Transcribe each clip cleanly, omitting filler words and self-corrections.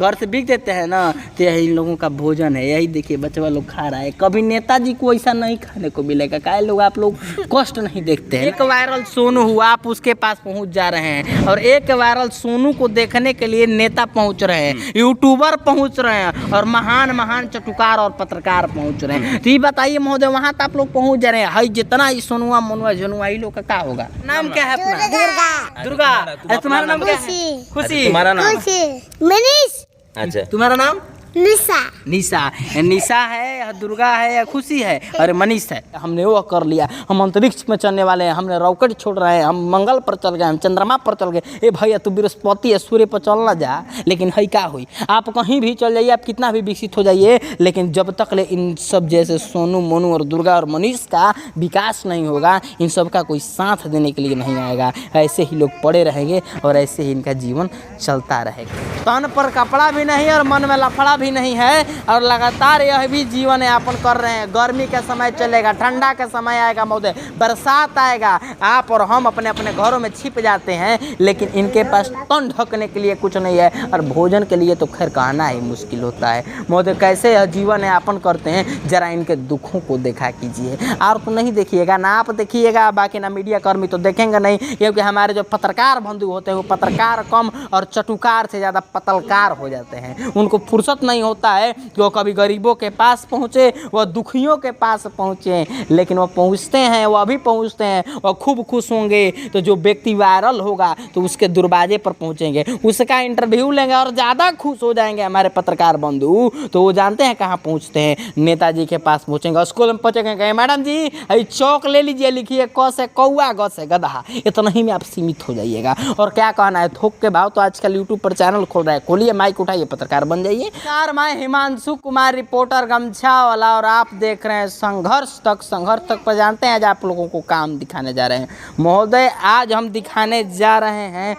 घर से बिक देते हैं ना, तो यही इन लोगों का भोजन है। यही देखिए बच्चा लोग खा रहा है। कभी नेताजी को ऐसा नहीं खाने को मिलेगा। काय लोग आप लोग कष्ट नहीं देखते हैं। एक वायरल सोनू हुआ, आप उसके पास पहुंच जा रहे हैं, और एक वायरल सोनू को देखने के लिए नेता पहुंच रहे हैं, यूट्यूबर पहुंच रहे हैं, और महान महान चटुकार और पत्रकार पहुंच रहे हैं। तो ये बताइए महोदय, वहाँ तो आप लोग पहुंच जा रहे हैं, हई जितना ही सोनुआ मनुआ जनुआ ही लोग का क्या होगा? नाम क्या है अपना? दुर्गा। तुम्हारा नाम क्या है? खुशी। तुम्हारा नाम? मनीष। अच्छा, तुम्हारा नाम? निशा। निशा। निशा है, दुर्गा है, या खुशी है, और मनीष है। हमने वो कर लिया, हम अंतरिक्ष में चलने वाले हैं, हमने रॉकेट छोड़ रहे हैं, हम मंगल पर चल गए, हम चंद्रमा पर चल गए। ए भैया तू बृहस्पति है, सूर्य पर चलना जा। लेकिन है क्या हुई, आप कहीं भी चल जाइए, आप कितना भी विकसित हो जाइए, लेकिन जब तक ले इन सब जैसे सोनू मोनू और दुर्गा और मनीष का विकास नहीं होगा, इन सब का कोई साथ देने के लिए नहीं आएगा। ऐसे ही लोग पड़े रहेंगे और ऐसे ही इनका जीवन चलता रहेगा। तन पर कपड़ा भी नहीं और मन में लफड़ा भी नहीं है, और लगातार यह भी जीवन यापन कर रहे हैं। गर्मी का समय चलेगा, ठंडा का समय आएगा महोदय, बरसात आएगा, आप और हम अपने अपने घरों में छिप जाते हैं, लेकिन इनके पास तन ढकने के लिए कुछ नहीं है, और भोजन के लिए तो खैर कहना ही मुश्किल होता है। महोदय कैसे यह जीवन यापन करते हैं, जरा इनके दुखों को देखा कीजिए। और तो नहीं देखिएगा ना, आप देखिएगा, बाकी ना मीडिया कर्मी तो देखेंगे नहीं, क्योंकि हमारे जो पत्रकार बंधु होते हैं वो पत्रकार कम और चटुकार से ज़्यादा पतलकार हो जाते हैं। उनको फुर्सत नहीं होता है कि वो कभी गरीबों के पास पहुँचे, वह दुखियों के पास पहुँचे, लेकिन वो पहुँचते हैं, वो अभी पहुँचते हैं, और खूब खुश होंगे तो जो व्यक्ति वायरल होगा तो उसके दरवाजे पर पहुँचेंगे, उसका इंटरव्यू लेंगे और ज़्यादा खुश हो जाएंगे हमारे पत्रकार बंधु। तो वो जानते हैं कहाँ पहुँचते हैं, नेताजी के पास पहुँचेंगे, स्कूल में पहुँचेंगे, कहें मैडम जी अभी चौक ले लीजिए, लिखिए क से कौआ, ग से गधा। इतना ही में आप सीमित हो जाइएगा। और क्या कहना है, थोक के भाव तो आजकल यूट्यूब पर चैनल खोल रहा है, खोलिए माइक उठाइए, पत्रकार बन जाइए। मैं हिमांशु कुमार, रिपोर्टर गमछा वाला, और आप देख रहे हैं संघर्ष तक। संघर्ष तक पर जानते हैं आज आप लोगों को काम दिखाने जा रहे हैं महोदय। आज हम दिखाने जा रहे हैं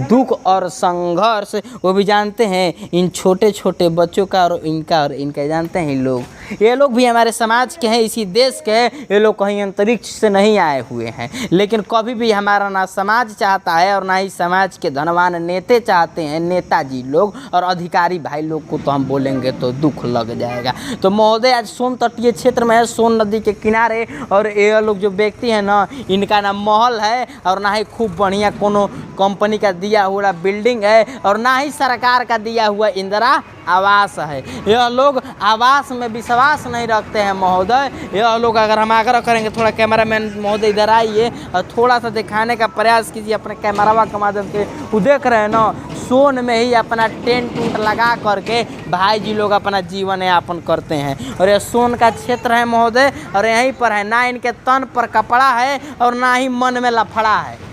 दुख और संघर्ष, वो भी जानते हैं इन छोटे छोटे बच्चों का और इनका जानते हैं लोग, ये लोग भी हमारे समाज के हैं, इसी देश के हैं। ये लोग कहीं अंतरिक्ष से नहीं आए हुए हैं, लेकिन कभी भी हमारा ना समाज चाहता है और ना ही समाज के धनवान नेता चाहते हैं, नेताजी लोग और अधिकारी भाई लोग को तो हम बोलेंगे तो दुख लग जाएगा। तो महोदय आज सोन तटीय क्षेत्र में है, सोन नदी के किनारे, और ये लोग जो व्यक्ति हैं ना, इनका ना महल है और ना ही खूब बढ़िया कोनो कंपनी का दिया हुआ बिल्डिंग है, और ना ही सरकार का दिया हुआ इंदिरा आवास है। यह लोग आवास में विश्वास नहीं रखते हैं महोदय। यह लोग, अगर हम आग्रह करेंगे, थोड़ा कैमरामैन महोदय इधर आइए और थोड़ा सा दिखाने का प्रयास कीजिए अपने कैमरावा के माध्यम से। वो देख रहे हैं ना, सोन में ही अपना टेंट उंट लगा करके भाई जी लोग अपना जीवन यापन करते हैं, और यह सोन का क्षेत्र है महोदय, और यहीं पर है ना इनके तन पर कपड़ा है और ना ही मन में लफड़ा है।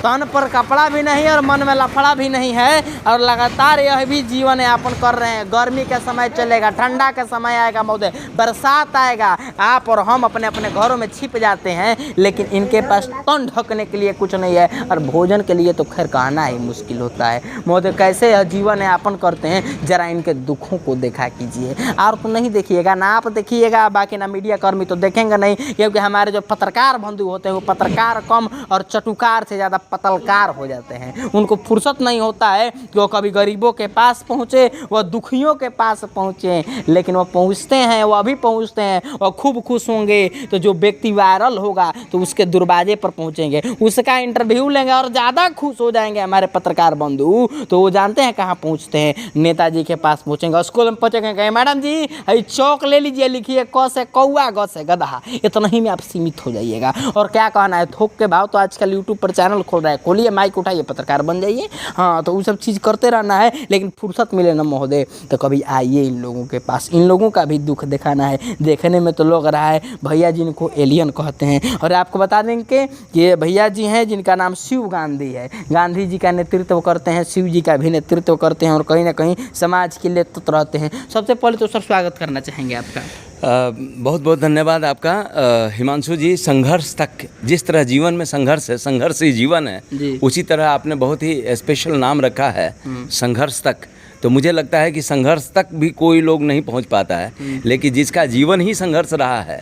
तन पर कपड़ा भी नहीं और मन में लफड़ा भी नहीं है, और लगातार यह भी जीवन यापन कर रहे हैं। गर्मी का समय चलेगा, ठंडा का समय आएगा महोदय, बरसात आएगा, आप और हम अपने अपने घरों में छिप जाते हैं, लेकिन इनके पास तन ढकने के लिए कुछ नहीं है, और भोजन के लिए तो खैर कहना ही मुश्किल होता है महोदय। कैसे यह जीवन यापन करते हैं, जरा इनके दुखों को देखा कीजिए। और तो नहीं देखिएगा ना, आप देखिएगा, बाकी ना मीडिया कर्मी तो देखेंगे नहीं, क्योंकि हमारे जो पत्रकार बंधु होते हैं वो पत्रकार कम और चटुकार से ज़्यादा पतलकार हो जाते हैं। उनको फुर्सत नहीं होता है कि वो कभी गरीबों के पास पहुँचे, वह दुखियों के पास पहुँचे, लेकिन वो पहुँचते हैं, वो अभी पहुँचते हैं, और खूब खुश होंगे तो जो व्यक्ति वायरल होगा तो उसके दरवाजे पर पहुँचेंगे, उसका इंटरव्यू लेंगे और ज़्यादा खुश हो जाएंगे हमारे पत्रकार बंधु। तो वो जानते हैं कहाँ पहुँचते हैं, नेताजी के पास पहुँचेंगे, स्कूल में पहुँचेंगे, कहें मैडम जी अभी चौक ले लीजिए, लिखिए क से कौआ, ग से गधा। इतना ही में आप सीमित हो जाइएगा। और क्या कहना है, थोक के भाव तो आजकल यूट्यूब पर चैनल खोल रहा है, खोलिए माइक उठाइए, पत्रकार बन जाइए। हाँ, तो वो सब चीज़ करते रहना है, लेकिन फुर्सत मिले ना महोदय तो कभी आइए इन लोगों के पास, इन लोगों का भी दुख दिखाना है। देखने में तो लग रहा है भैया जी इनको एलियन कहते हैं, और आपको बता देंगे कि ये भैया जी हैं जिनका नाम शिव गांधी है। गांधी जी का नेतृत्व करते हैं, शिव जी का भी नेतृत्व करते हैं, और कहीं ना कहीं समाज के लिए तत्पर रहते हैं। सबसे पहले तो सर स्वागत करना चाहेंगे आपका। बहुत बहुत धन्यवाद आपका हिमांशु जी। संघर्ष तक, जिस तरह जीवन में संघर्ष है, संघर्ष ही जीवन है, उसी तरह आपने बहुत ही स्पेशल नाम रखा है, संघर्ष तक। तो मुझे लगता है कि संघर्ष तक भी कोई लोग नहीं पहुंच पाता है, लेकिन जिसका जीवन ही संघर्ष रहा है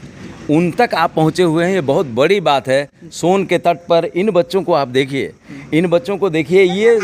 उन तक आप पहुंचे हुए हैं, ये बहुत बड़ी बात है। सोन के तट पर इन बच्चों को आप देखिए, इन बच्चों को देखिए, ये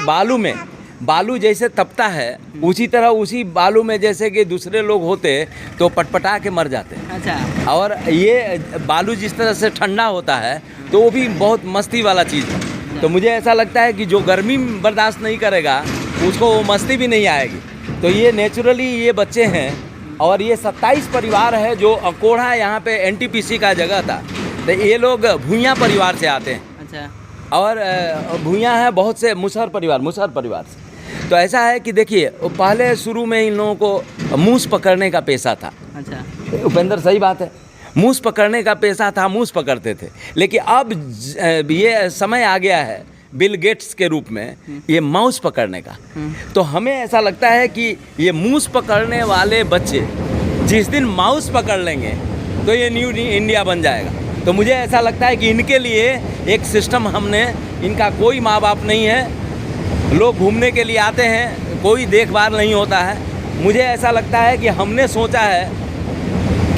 बालू जैसे तपता है उसी तरह उसी बालू में जैसे कि दूसरे लोग होते तो पटपटा के मर जाते। अच्छा। और ये बालू जिस तरह से ठंडा होता है तो वो भी बहुत मस्ती वाला चीज़ है। तो मुझे ऐसा लगता है कि जो गर्मी बर्दाश्त नहीं करेगा उसको वो मस्ती भी नहीं आएगी। तो ये नेचुरली ये बच्चे हैं और ये 27 परिवार है जो अकोढ़ा यहाँ पे NTPC का जगह था। तो ये लोग भूइयाँ परिवार से आते हैं। अच्छा। और भूइयाँ है बहुत से मुसहर परिवार से। तो ऐसा है कि देखिए पहले शुरू में इन लोगों को मूस पकड़ने का पेशा था। अच्छा। उपेंद्र सही बात है, मूस पकड़ने का पेशा था, मूस पकड़ते थे। लेकिन अब ये समय आ गया है बिल गेट्स के रूप में ये माउस पकड़ने का। तो हमें ऐसा लगता है कि ये मूस पकड़ने वाले बच्चे जिस दिन माउस पकड़ लेंगे तो ये न्यू इंडिया बन जाएगा। तो मुझे ऐसा लगता है कि इनके लिए एक सिस्टम हमने, इनका कोई माँ बाप नहीं है, लोग घूमने के लिए आते हैं, कोई देखभाल नहीं होता है। मुझे ऐसा लगता है कि हमने सोचा है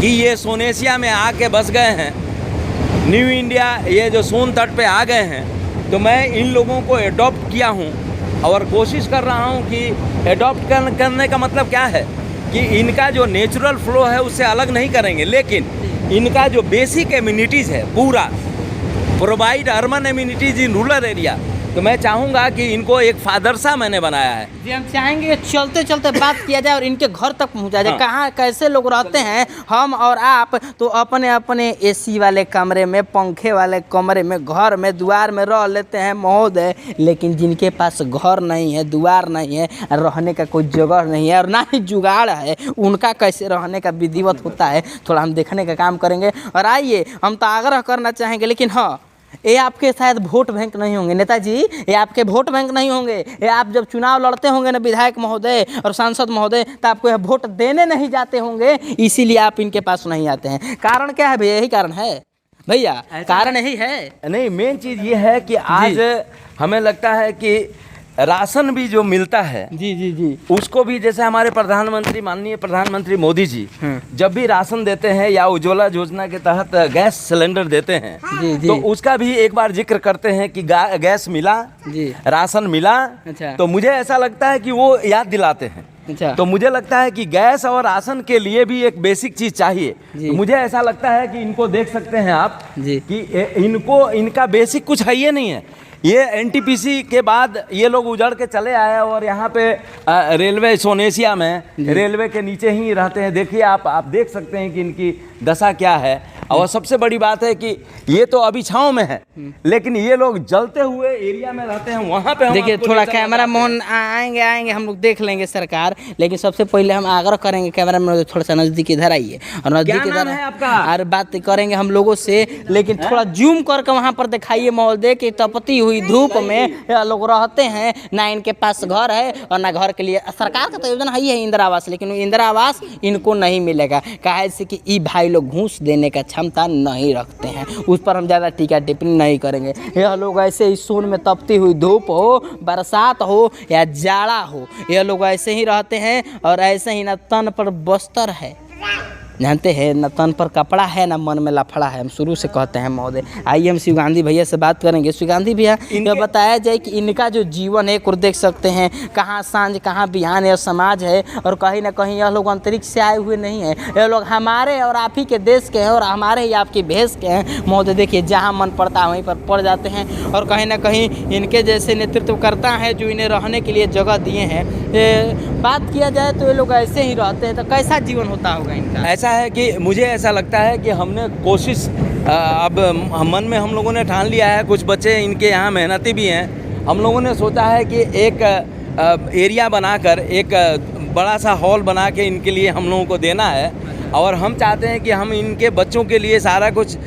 कि ये सोनेशिया में आके बस गए हैं, न्यू इंडिया ये जो सोन तट पे आ गए हैं, तो मैं इन लोगों को एडॉप्ट किया हूँ और कोशिश कर रहा हूँ कि एडॉप्ट करने का मतलब क्या है कि इनका जो नेचुरल फ्लो है उससे अलग नहीं करेंगे, लेकिन इनका जो बेसिक एम्यूनिटीज़ है पूरा provide urban amenities in rural area. तो मैं चाहूँगा कि इनको एक फादरसा मैंने बनाया है। जी, हम चाहेंगे कि चलते चलते बात किया जाए और इनके घर तक पहुंचा जाए। हाँ। कहाँ कैसे लोग रहते हैं, हम और आप तो अपने अपने AC वाले कमरे में, पंखे वाले कमरे में, घर में, द्वार में रह लेते हैं महोदय। लेकिन जिनके पास घर नहीं है, द्वार नहीं है, रहने का कोई जगह नहीं है और ना ही जुगाड़ है, उनका कैसे रहने का विधिवत होता है थोड़ा हम देखने का काम करेंगे। और आइए हम तो आग्रह करना चाहेंगे, लेकिन हाँ ये आपके शायद वोट बैंक नहीं होंगे नेताजी, ये आपके वोट बैंक नहीं होंगे। ये आप जब चुनाव लड़ते होंगे ना विधायक महोदय और सांसद महोदय, तो आपको यह वोट देने नहीं जाते होंगे, इसीलिए आप इनके पास नहीं आते हैं। कारण क्या है भैया? यही कारण है भैया, कारण यही है। नहीं, मेन चीज़ ये है कि आज हमें लगता है कि राशन भी जो मिलता है जी उसको भी, जैसे हमारे प्रधानमंत्री, माननीय प्रधानमंत्री मोदी जी जब भी राशन देते हैं या उज्ज्वला योजना के तहत गैस सिलेंडर देते हैं, जी। तो उसका भी एक बार जिक्र करते हैं कि गैस मिला जी, राशन मिला। अच्छा। तो मुझे ऐसा लगता है कि वो याद दिलाते हैं। अच्छा। तो मुझे लगता है कि गैस और राशन के लिए भी एक बेसिक चीज़ चाहिए। तो मुझे ऐसा लगता है कि इनको देख सकते हैं आप जी कि इनका बेसिक कुछ है ये नहीं है। ये NTPC के बाद ये लोग उजड़ के चले आए और यहाँ पे रेलवे सोनेशिया में रेलवे के नीचे ही रहते हैं। देखिए आप देख सकते हैं कि इनकी दशा क्या है। और सबसे बड़ी बात है कि ये तो अभी छाँव में है, लेकिन ये लोग जलते हुए एरिया में रहते हैं। वहाँ पे देखिए थोड़ा कैमरा मोहन आएंगे हम लोग देख लेंगे सरकार, लेकिन सबसे पहले हम आग्रह करेंगे कैमरा मैन थोड़ा सा नज़दीक इधर आइए और नज़दीक इधर है आपका? और बात करेंगे हम लोगों से, लेकिन थोड़ा जूम करके वहाँ पर दिखाइए महोदय कि तपती हुई धूप में लोग रहते हैं, ना इनके पास घर है और ना घर के लिए सरकार का तो योजना है ही है इंदिरा आवास, लेकिन इंदिरा आवास इनको नहीं मिलेगा। काहे से कि ई भाई लोग घूस देने का क्षमता नहीं रखते हैं। उस पर हम ज़्यादा टीका टिप्पणी नहीं करेंगे। यह लोग ऐसे ही सोन में तपती हुई धूप हो, बरसात हो या जाड़ा हो, यह लोग ऐसे ही रहते हैं और ऐसे ही ना तन पर बस्तर है, जानते हैं, न तन पर कपड़ा है, न मन में लफड़ा है। हम शुरू से कहते हैं महोदय। आइए हम शिव गांधी भैया से बात करेंगे। शिव गांधी भैया, यह बताया जाए कि इनका जो जीवन है कुछ देख सकते हैं, कहाँ सांझ कहाँ बिहान है, समाज है, और कहीं ना कहीं यह लोग अंतरिक्ष से आए हुए नहीं हैं। यह लोग हमारे और आप ही के देश के हैं और हमारे ही आपके भेष के हैं महोदय। देखिए जहाँ मन पड़ता है वहीं पर पड़ जाते हैं और कहीं ना कहीं इनके जैसे नेतृत्वकर्ता हैं जो इन्हें रहने के लिए जगह दिए हैं। बात किया जाए तो ये लोग ऐसे ही रहते हैं, तो कैसा जीवन होता होगा इनका? ऐसा है कि मुझे ऐसा लगता है कि हमने कोशिश, अब मन में हम लोगों ने ठान लिया है, कुछ बच्चे इनके यहाँ मेहनती भी हैं। हम लोगों ने सोचा है कि एक एरिया बनाकर एक बड़ा सा हॉल बना के इनके लिए हम लोगों को देना है। और हम चाहते हैं कि हम इनके बच्चों के लिए सारा कुछ,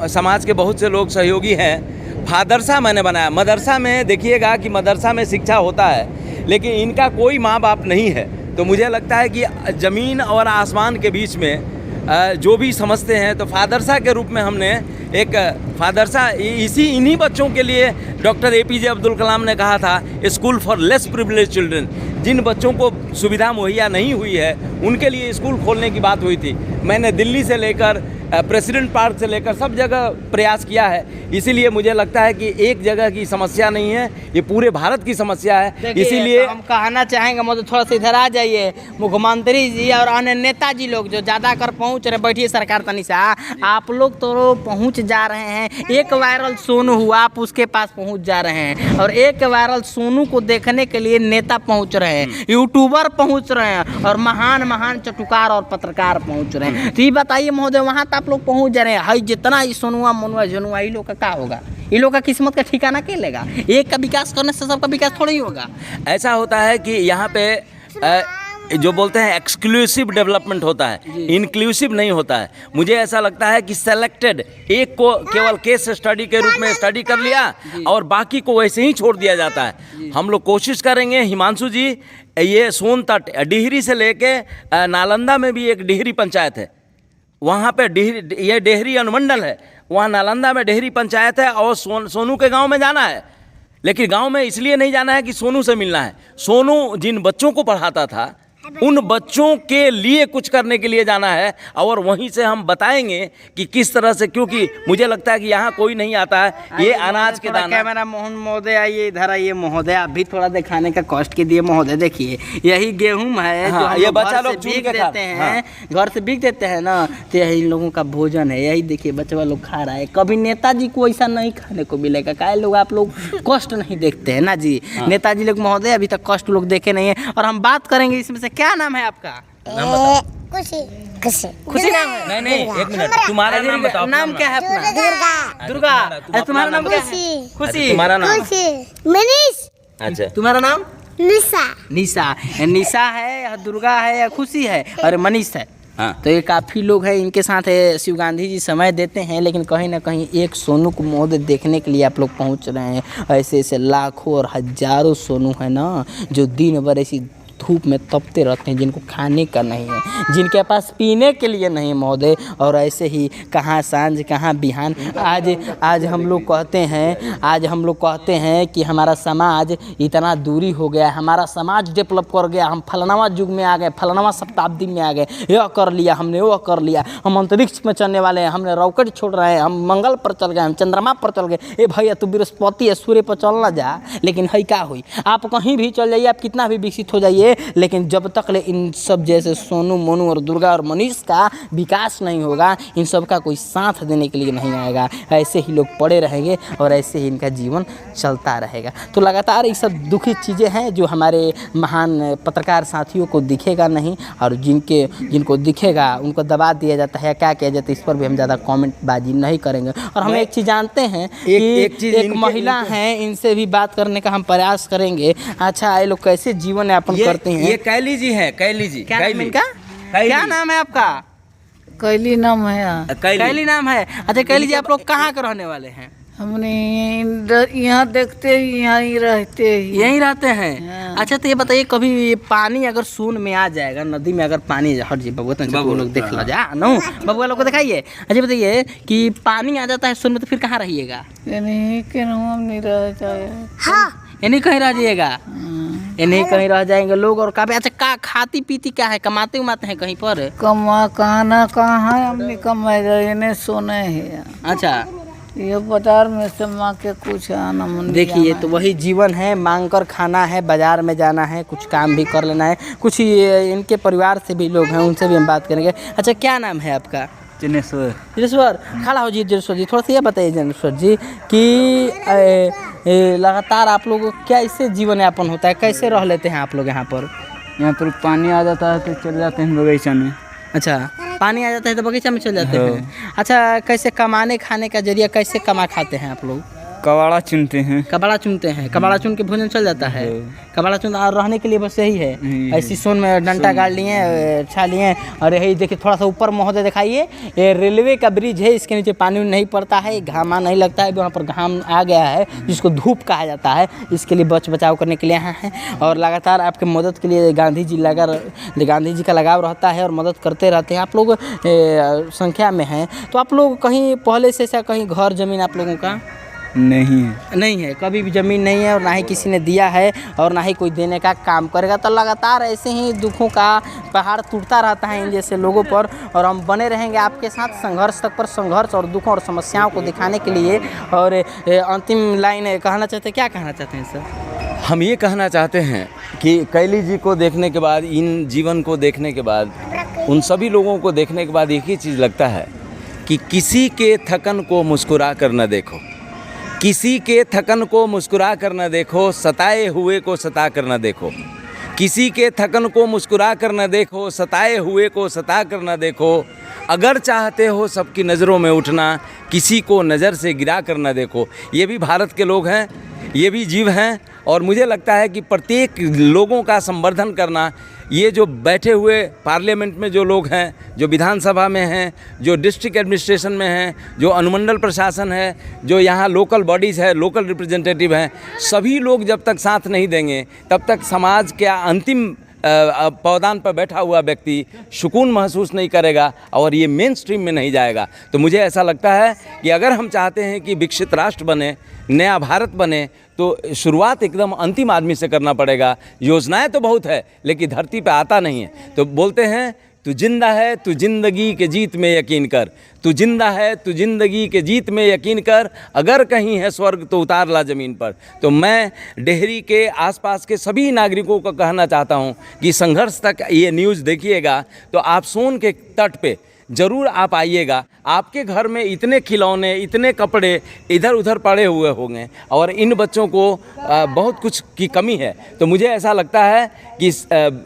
समाज के बहुत से लोग सहयोगी हैं। फादरसा मैंने बनाया। मदरसा में देखिएगा कि मदरसा में शिक्षा होता है, लेकिन इनका कोई माँ बाप नहीं है। तो मुझे लगता है कि ज़मीन और आसमान के बीच में जो भी समझते हैं, तो फादरसा के रूप में हमने एक फादरसा इन्हीं बच्चों के लिए डॉक्टर APJ अब्दुल कलाम ने कहा था school for less privilege children, जिन बच्चों को सुविधा मुहैया नहीं हुई है उनके लिए स्कूल खोलने की बात हुई थी। मैंने दिल्ली से लेकर प्रेसिडेंट पार्क से लेकर सब जगह प्रयास किया है, इसीलिए मुझे लगता है कि एक जगह की समस्या नहीं है, ये पूरे भारत की समस्या है। इसीलिए तो हम कहना चाहेंगे मतलब थोड़ा सा इधर आ जाइए, मुख्यमंत्री जी और अन्य नेताजी लोग जो ज़्यादा कर पहुंच रहे, बैठिए सरकार तनी सा, आप लोग तो पहुंच जा रहे हैं। एक वायरल सोनू हुआ, आप उसके पास पहुंच जा रहे हैं, और एक वायरल सोनू को देखने के लिए नेता पहुंच रहे हैं, यूट्यूबर पहुंच रहे हैं, और महान महान चटुकार और पत्रकार पहुंच रहे हैं। तो ये बताइए महोदय, वहाँ तक आप लोग पहुंच जा रहे हैं, हाई जितना ही सोनुआ मनुआ जनुआ ये लोग का क्या होगा? ये लोग का किस्मत का ठिकाना क्या लेगा? एक का विकास करने से सबका विकास थोड़ा ही होगा। ऐसा होता है कि यहाँ पे जो बोलते हैं एक्सक्लूसिव डेवलपमेंट होता है, इंक्लूसिव नहीं होता है। मुझे ऐसा लगता है कि सेलेक्टेड एक को केवल केस स्टडी के रूप में स्टडी कर लिया और बाकी को वैसे ही छोड़ दिया जाता है। हम लोग कोशिश करेंगे, हिमांशु जी, ये सोनतट डिहरी से लेके नालंदा में भी एक डिहरी पंचायत है, वहाँ पे ये डेहरी अनुमंडल है, वहाँ नालंदा में डेहरी पंचायत है, और सोनू के गांव में जाना है। लेकिन गांव में इसलिए नहीं जाना है कि सोनू से मिलना है, सोनू जिन बच्चों को पढ़ाता था उन बच्चों के लिए कुछ करने के लिए जाना है, और वहीं से हम बताएंगे कि किस तरह से, क्योंकि मुझे लगता है कि यहाँ कोई नहीं आता है। ये अनाज के दाना। कैमरा मोहन महोदय आइए, इधर आइए महोदय, आप भी थोड़ा दिखाने का कष्ट कीजिए महोदय। देखिए यही गेहूं है, हाँ, जो हम ये लोग बच्चा घर से लोग चुन बिक के देते हैं, घर से बिक देते हैं ना, तो यही इन लोगों का भोजन है। यही देखिए बच्चा लोग खा रहा है। कभी नेताजी को ऐसा नहीं खाने को मिलेगा। क्या लोग, आप लोग कष्ट नहीं देखते हैं ना जी। नेताजी लोग महोदय अभी तक कष्ट लोग देखे नहीं है। और हम बात करेंगे इसमें से, क्या नाम है आपका? खुशी खुशी खुशी नाम है? नहीं, एक मिनट, तुम्हारा नाम बताओ। नाम क्या है अपना? दुर्गा दुर्गा। अरे तुम्हारा नाम क्या है? खुशी। तुम्हारा नाम? खुशी मनीष अच्छा, तुम्हारा नाम? निशा निशा। निशा है या दुर्गा है या खुशी है और मनीष है। हाँ। तो ये काफ़ी लोग हैं, इनके साथ शिव गांधी जी समय देते हैं, लेकिन कहीं ना कहीं एक सोनू को महोदय देखने के लिए आप लोग पहुंच रहे हैं। ऐसे ऐसे लाखों और हजारों सोनू है ना, जो दिन भर ऐसी धूप में तपते रहते हैं, जिनको खाने का नहीं है, जिनके पास पीने के लिए नहीं है महोदय। और ऐसे ही कहाँ सांझ कहाँ बिहान। आज हम लोग कहते हैं कि हमारा समाज इतना दूरी हो गया, हमारा समाज डेवलप कर गया, हम फलानावा युग में आ गए, फलानावा शताब्दी में आ गए, यह कर लिया हमने, वह कर लिया, हम अंतरिक्ष में चलने वाले हैं, हमने रॉकेट छोड़ रहे हैं, हम मंगल पर चल गए, हम चंद्रमा पर चल गए। ए भैया तू बृहस्पति है, सूर्य पर चलना जा। लेकिन है क्या हुई, आप कहीं भी चल जाइए, आप कितना भी विकसित हो जाइए, लेकिन जब तक ले इन सब जैसे सोनू मोनू और दुर्गा और मनीष का विकास नहीं होगा, इन सब का कोई साथ देने के लिए नहीं आएगा। ऐसे ही लोग पड़े रहेंगे और ऐसे ही इनका जीवन चलता रहेगा। तो लगातार ये सब दुखी चीज़ें हैं जो हमारे महान पत्रकार साथियों को दिखेगा नहीं, और जिनको दिखेगा उनको दबा दिया जाता है, क्या किया जाता है, इस पर भी हम ज़्यादा कॉमेंटबाजी नहीं करेंगे। और हम एक चीज़ जानते हैं कि एक महिला हैं, इनसे भी बात करने का हम प्रयास करेंगे। अच्छा, ये लोग कैसे जीवन यापन करते हैं? ये कैली जी हैं, कैली जी। क्या नाम इनका? क्या नाम है आपका? कैली नाम है। कैली नाम है। अच्छा कैली जी, आप लोग कहाँ के रहने वाले हैं? हमने यहाँ देखते ही यहाँ ही रहते ही यहीं रहते हैं। हाँ। अच्छा तो ये बताइए, कभी ये पानी अगर सोन में आ जाएगा, नदी में अगर पानी हट जी, बबुआ तो लोग देख लो जा नो, बबुआ लोग को दिखाइए। अच्छा बताइए कि पानी आ जाता है सोन में, तो फिर कहाँ रहिएगा? नहीं के हम नहीं रह जाए। हाँ नहीं कहीं रह जाइएगा, नहीं कहीं रह जाएंगे लोग। और काफी अच्छा, का खाती पीती क्या है, कमाते उमाते हैं कहीं पर? कमा कहना कहाँ है, हमने कमाए रहे सोने है। अच्छा, ये बाजार में से माँ के कुछ आना मन। देखिए तो वही जीवन है, मांग कर खाना है, बाजार में जाना है, कुछ काम भी कर लेना है। कुछ इनके परिवार से भी लोग हैं, उनसे भी हम बात करेंगे। अच्छा क्या नाम है आपका? जनेश्वर। खड़ा हो जी जनेश्वर जी, थोड़ा सा ये बताइए जनेश्वर जी कि लगातार आप लोग क्या इससे जीवन यापन होता है, कैसे रह लेते हैं आप लोग यहाँ पर? यहाँ पर पानी आ जाता है तो चले जाते हैं बगीचा में। अच्छा, पानी आ जाता है तो बगीचा में चल जाते हैं। अच्छा, कैसे कमाने खाने का जरिया कैसे कमा खाते हैं आप लोग? कबाड़ा चुनते हैं। कबाड़ा चुनते हैं, कबाड़ा चुन के भोजन चल जाता है। कबाड़ा चुन और रहने के लिए बस यही है। ऐसी सोन में डंटा गाड़ लिए, छा लिए। और यही देखिए थोड़ा सा ऊपर महोदय दिखाइए, ये रेलवे का ब्रिज है, इसके नीचे पानी नहीं पड़ता है, घामा नहीं लगता है। वहाँ पर घाम आ गया है जिसको धूप कहा जाता है, इसके लिए बचाव करने के लिए यहाँ है। और लगातार आपके मदद के लिए गांधी जी का लगाव रहता है और मदद करते रहते हैं। आप लोग संख्या में हैं, तो आप लोग कहीं पहले से ऐसा कहीं घर जमीन आप लोगों का? नहीं है। नहीं है, कभी भी ज़मीन नहीं है और ना ही किसी ने दिया है और ना ही कोई देने का काम करेगा। तो लगातार ऐसे ही दुखों का पहाड़ टूटता रहता है इन जैसे लोगों पर, और हम बने रहेंगे आपके साथ संघर्ष तक पर संघर्ष और दुखों और समस्याओं को दिखाने के लिए। और अंतिम लाइन कहना चाहते हैं, क्या कहना चाहते हैं सर? हम ये कहना चाहते हैं कि कैली जी को देखने के बाद, इन जीवन को देखने के बाद, उन सभी लोगों को देखने के बाद एक ही चीज़ लगता है कि किसी के थकन को मुस्कुरा कर न देखो, किसी के थकन को मुस्कुरा कर न देखो, सताए हुए को सता कर न देखो, किसी के थकन को मुस्कुरा कर न देखो, सताए हुए को सता कर न देखो। अगर चाहते हो सबकी नज़रों में उठना, किसी को नज़र से गिरा कर न देखो। ये भी भारत के लोग हैं, ये भी जीव हैं, और मुझे लगता है कि प्रत्येक लोगों का संवर्धन करना, ये जो बैठे हुए पार्लियामेंट में जो लोग हैं, जो विधानसभा में हैं, जो डिस्ट्रिक्ट एडमिनिस्ट्रेशन में हैं, जो अनुमंडल प्रशासन है, जो यहाँ लोकल बॉडीज़ है, लोकल रिप्रेजेंटेटिव हैं, सभी लोग जब तक साथ नहीं देंगे तब तक समाज के अंतिम पौधान पर बैठा हुआ व्यक्ति सुकून महसूस नहीं करेगा और ये मेन स्ट्रीम में नहीं जाएगा। तो मुझे ऐसा लगता है कि अगर हम चाहते हैं कि विकसित राष्ट्र बने, नया भारत बने, तो शुरुआत एकदम अंतिम आदमी से करना पड़ेगा। योजनाएं तो बहुत है लेकिन धरती पे आता नहीं है। तो बोलते हैं, तू जिंदा है तू जिंदगी के जीत में यकीन कर, तू जिंदा है तू जिंदगी के जीत में यकीन कर, अगर कहीं है स्वर्ग तो उतार ला ज़मीन पर। तो मैं डेहरी के आसपास के सभी नागरिकों को कहना चाहता हूं कि संघर्ष तक ये न्यूज़ देखिएगा तो आप सोन के तट पे ज़रूर आप आइएगा। आपके घर में इतने खिलौने, इतने कपड़े इधर उधर पड़े हुए होंगे और इन बच्चों को बहुत कुछ की कमी है। तो मुझे ऐसा लगता है कि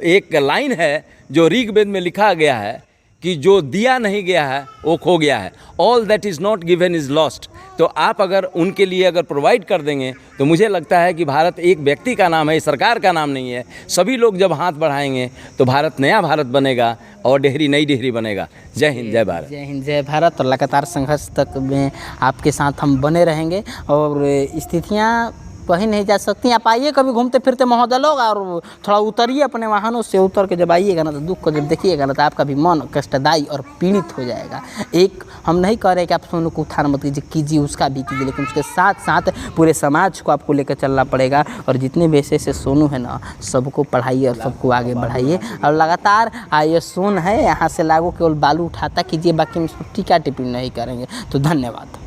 एक लाइन है जो ऋग्वेद में लिखा गया है कि जो दिया नहीं गया है वो खो गया है, all that is not given is lost. तो आप अगर उनके लिए अगर प्रोवाइड कर देंगे तो मुझे लगता है कि भारत एक व्यक्ति का नाम है, सरकार का नाम नहीं है। सभी लोग जब हाथ बढ़ाएंगे तो भारत नया भारत बनेगा और डेहरी नई डेहरी बनेगा। जय हिंद, जय भारत। जय हिंद, जय भारत। और लगातार संघर्ष तक में आपके साथ हम बने रहेंगे और स्थितियाँ कहीं नहीं जा सकती। आप आइए कभी घूमते फिरते महोदय लोग, और थोड़ा उतरिए अपने वाहनों से, उतर के जब आइएगा ना तो दुख को जब देखिएगा ना तो आपका भी मन कष्टदायी और पीड़ित हो जाएगा। एक हम नहीं कह रहे कि आप सोनू को उत्थान मत कीजिए, उसका भी कीजिए, लेकिन उसके साथ साथ पूरे समाज को आपको लेकर चलना पड़ेगा। और जितने भी ऐसे सोनू है ना, सबको पढ़ाइए और सबको आगे बढ़ाइए। और लगातार ये सोन है, यहाँ से लागू केवल बालू उठाता कीजिए, बाकी हम इसको टीका टिप्पणी नहीं करेंगे। तो धन्यवाद।